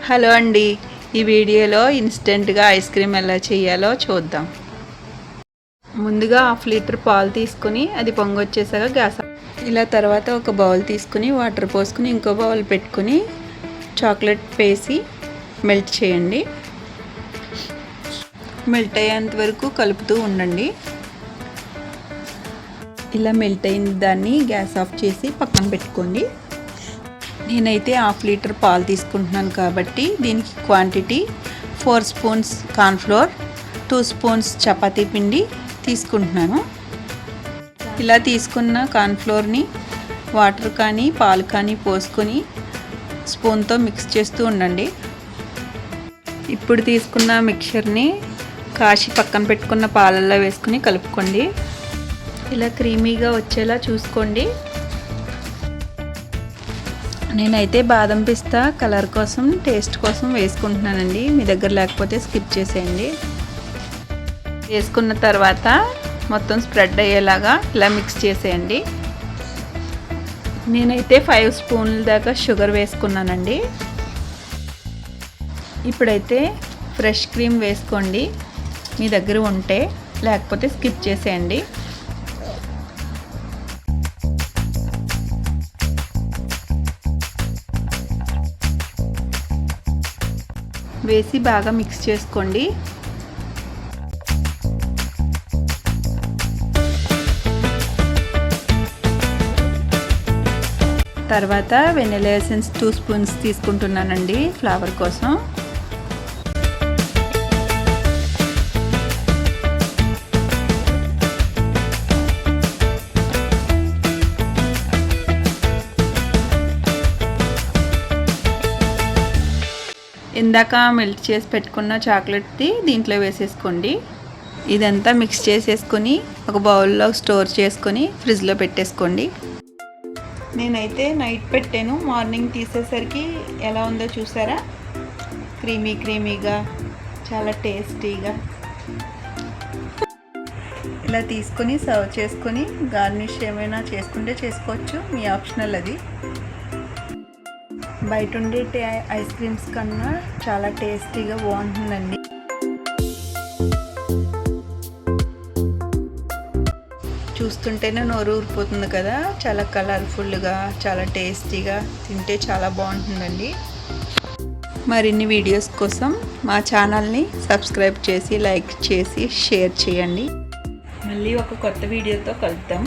Hello అండి, ఈ వీడియోలో ఇన్స్టెంట్గా ఐస్ క్రీమ్ ఎలా చేయాలో చూద్దాం. ముందుగా 1/2 లీటర్ పాలు తీసుకుని అది పొంగొచ్చేసాక గ్యాస్ ఇలా తర్వాత ఒక బౌల్ తీసుకుని వాటర్ పోసుకుని ఇంకో బౌల్ పెట్టుకుని చాక్లెట్ వేసి మెల్ట్ చేయండి. మెల్ట్ అయ్యేంత వరకు కలుపుతూ ఉండండి. ఇలా మెల్ట్ అయిన దాన్ని గ్యాస్ ఆఫ్ చేసి పక్కన పెట్టుకోండి. నేనైతే 1/2 లీటర్ పాలు తీసుకుంటున్నాను కాబట్టి దీనికి quantity 4 spoons cornflour, 2 spoons chapati పిండి తీసుకుంటున్నాను. ఇలా తీసుకున్న కార్న్ఫ్లోర్ని వాటర్ కానీ పాలు కానీ పోసుకొని స్పూన్తో మిక్స్ చేస్తూ ఉండండి. ఇప్పుడు తీసుకున్న మిక్చర్ని కాచి పక్కన పెట్టుకున్న పాలల్లో వేసుకుని కలుపుకోండి. ఇలా క్రీమీగా వచ్చేలా చూసుకోండి. నేనైతే బాదం పిస్తా కలర్ కోసం టేస్ట్ కోసం వేసుకుంటున్నానండి. మీ దగ్గర లేకపోతే స్కిప్ చేసేయండి. వేసుకున్న తర్వాత మొత్తం స్ప్రెడ్ అయ్యేలాగా ఇలా మిక్స్ చేసేయండి. నేనైతే 5 స్పూన్ల దాకా షుగర్ వేసుకున్నానండి. ఇప్పుడైతే ఫ్రెష్ క్రీమ్ వేసుకోండి మీ దగ్గర ఉంటే, లేకపోతే స్కిప్ చేసేయండి. వేసి బాగా మిక్స్ చేసుకోండి. తర్వాత వెనిలా ఎసెన్స్ 2 స్పూన్స్ తీసుకుంటున్నానండి ఫ్లేవర్ కోసం. ఇందాక మెల్ట్ చేసి పెట్టుకున్న చాక్లెట్ది దీంట్లో వేసేసుకోండి. ఇదంతా మిక్స్ చేసేసుకొని ఒక బౌల్లో స్టోర్ చేసుకొని ఫ్రిడ్జ్లో పెట్టేసుకోండి. నేనైతే నైట్ పెట్టాను, మార్నింగ్ తీసేసరికి ఎలా ఉందో చూసారా? క్రీమీగా చాలా టేస్టీగా. ఇలా తీసుకొని సర్వ్ చేసుకొని గార్నిష్ ఏమైనా చేసుకుంటే చేసుకోవచ్చు, మీ ఆప్షనల్ అది. బయట ఉండే ఐస్ క్రీమ్స్ కన్నా చాలా టేస్టీగా బాగుంటుందండి. చూస్తుంటేనే నోరు ఊరిపోతుంది కదా, చాలా కలర్ఫుల్గా చాలా టేస్టీగా, తింటే చాలా బాగుంటుందండి. మరిన్ని వీడియోస్ కోసం మా ఛానల్ని సబ్స్క్రైబ్ చేసి లైక్ చేసి షేర్ చేయండి. మళ్ళీ ఒక కొత్త వీడియోతో కలుద్దాం.